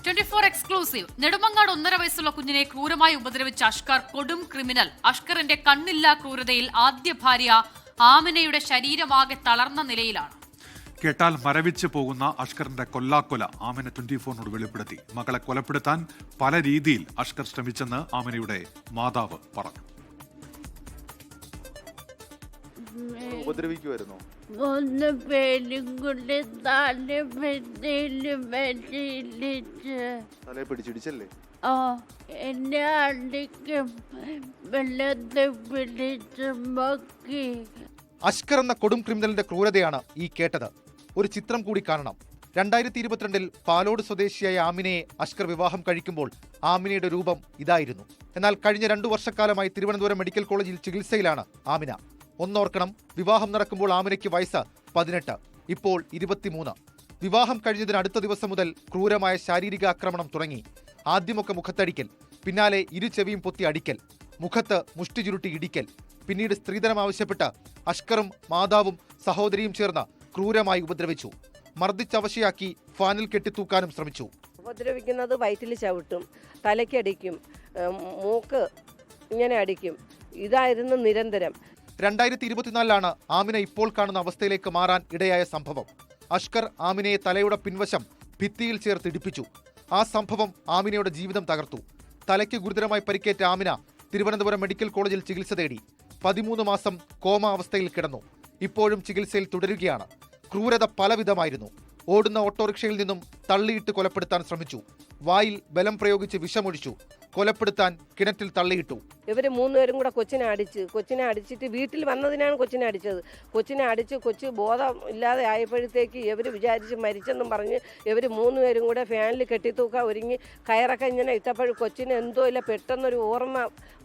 24 exclusive. Nedumangad 1.5 വയസ്സുള്ള കുഞ്ഞിനെ ക്രൂരമായി ഉപദ്രവിച്ച അഷ്കർ കൊടും ക്രിമിനൽ. അഷ്കറിന്റെ കണ്ണില്ലാ ക്രൂരതയിൽ ആദ്യ ഭാര്യ ആമിനയുടെ ശരീരമാകെ തളർന്ന നിലയിലാണ്. കേട്ടാൽ മരവിച്ച് പോകുന്ന അഷ്കറിന്റെ കൊല്ലാക്കൊല ആമിന 24നോട് വെളിപ്പെടുത്തി. മകളെ കൊലപ്പെടുത്താൻ പല രീതിയിൽ അഷ്കർ ശ്രമിച്ചെന്ന് ആമിനയുടെ മാതാവ് പറഞ്ഞു. ഉപദ്രവിക്കുമായിരുന്നു. ഒന്ന് പേരും കൊണ്ട് തലയെ പിടിച്ചിടിച്ചല്ലേ? എന്നെ അടിക്കും, വെള്ളത്തെ പിടിച്ച് മക്കി. അഷ്കർ എന്ന കൊടും ക്രിമിനലിന്റെ ക്രൂരതയാണ് ഈ കേട്ടത്. ഒരു ചിത്രം കൂടി കാണണം. 2022 പാലോട് സ്വദേശിയായ ആമിനയെ അഷ്കർ വിവാഹം കഴിക്കുമ്പോൾ ആമിനയുടെ രൂപം ഇതായിരുന്നു. എന്നാൽ കഴിഞ്ഞ 2 വർഷക്കാലമായി തിരുവനന്തപുരം മെഡിക്കൽ കോളേജിൽ ചികിത്സയിലാണ് ആമിന. ഒന്നോർക്കണം, വിവാഹം നടക്കുമ്പോൾ ആമിനയ്ക്ക് വയസ്സ് 18, ഇപ്പോൾ 23. വിവാഹം കഴിഞ്ഞതിന് അടുത്ത ദിവസം മുതൽ ക്രൂരമായ ശാരീരിക ആക്രമണം തുടങ്ങി. ആദ്യമൊക്കെ മുഖത്തടിക്കൽ, പിന്നാലെ ഇരു ചെവിയും പൊത്തി അടിക്കൽ, മുഖത്ത് മുഷ്ടി ചുരുട്ടി ഇടിക്കൽ, പിന്നീട് സ്ത്രീധനം ആവശ്യപ്പെട്ട് അഷ്കറും മാതാവും സഹോദരിയും ചേർന്ന് ക്രൂരമായി ഉപദ്രവിച്ചു. മർദ്ദിച്ചവശയാക്കി ഫാനിൽ കെട്ടിത്തൂക്കാനും ശ്രമിച്ചു. ഉപദ്രവിക്കുന്നത് വയറ്റിൽ ചവിട്ടും, തലയ്ക്കടിക്കും, മൂക്ക് ഇങ്ങനെ അടിക്കും. ഇതായിരുന്നു നിരന്തരം. 2024 ആമിന ഇപ്പോൾ കാണുന്ന അവസ്ഥയിലേക്ക് മാറാൻ ഇടയായ സംഭവം. അഷ്കർ ആമിനയെ തലയുടെ പിൻവശം ഭിത്തിയിൽ ചേർത്ത് ഇടിപ്പിച്ചു. ആ സംഭവം ആമിനയുടെ ജീവിതം തകർത്തു. തലയ്ക്ക് ഗുരുതരമായി പരിക്കേറ്റ ആമിന തിരുവനന്തപുരം മെഡിക്കൽ കോളേജിൽ ചികിത്സ തേടി. 13 മാസം കോമ അവസ്ഥയിൽ കിടന്നു. ഇപ്പോഴും ചികിത്സയിൽ തുടരുകയാണ്. ക്രൂരത പലവിധമായിരുന്നു. ഓടുന്ന ഓട്ടോറിക്ഷയിൽ നിന്നും തള്ളിയിട്ട് കൊലപ്പെടുത്താൻ ശ്രമിച്ചു. വായിൽ ബലം പ്രയോഗിച്ച് വിഷമൊഴിച്ചു. കൊലപ്പെടുത്താൻ കിണറ്റിൽ തള്ളിയിട്ടു. ഇവർ 3 പേരും കൂടെ കൊച്ചിനെ അടിച്ചിട്ട് വീട്ടിൽ വന്നതിനാണ് കൊച്ചിനെ അടിച്ചത്. കൊച്ചിനെ അടിച്ച് കൊച്ച് ബോധം ഇല്ലാതെ ആയപ്പോഴത്തേക്ക് ഇവർ വിചാരിച്ച് മരിച്ചെന്നും പറഞ്ഞ് ഇവർ 3 പേരും കൂടെ ഫാനിൽ കെട്ടിത്തൂക്കാൻ ഒരുങ്ങി കയറൊക്കെ ഇങ്ങനെ ഇട്ടപ്പോൾ കൊച്ചിന് എന്തോ ഇല്ല, പെട്ടെന്നൊരു ഓർമ്മ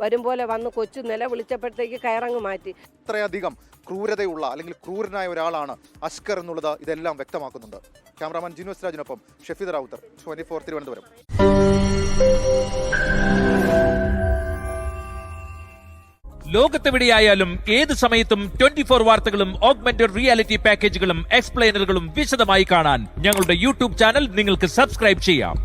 വരും പോലെ വന്ന് കൊച്ചു നില വിളിച്ചപ്പോഴത്തേക്ക് കയറങ്ങ് മാറ്റി. ഇത്രയധികം ക്രൂരതയുള്ള അല്ലെങ്കിൽ ക്രൂരനായ ഒരാളാണ് അഷ്കർ എന്നുള്ളത് ഇതെല്ലാം വ്യക്തമാക്കുന്നുണ്ട്. ക്യാമറാമാൻ ജിനോസ് രാജിനൊപ്പം ഷഫീദ് റാവുത്തർ, 24 തിരുവനന്തപുരം. ലോകത്തെവിടെയായാലും ഏത് സമയത്തും 24 വാർത്തകളും ഓഗ്മെന്റഡ് റിയാലിറ്റി പാക്കേജുകളും എക്സ്പ്ലെയിനറുകളും വിശദമായി കാണാൻ ഞങ്ങളുടെ യൂട്യൂബ് ചാനൽ നിങ്ങൾക്ക് സബ്സ്ക്രൈബ് ചെയ്യാം.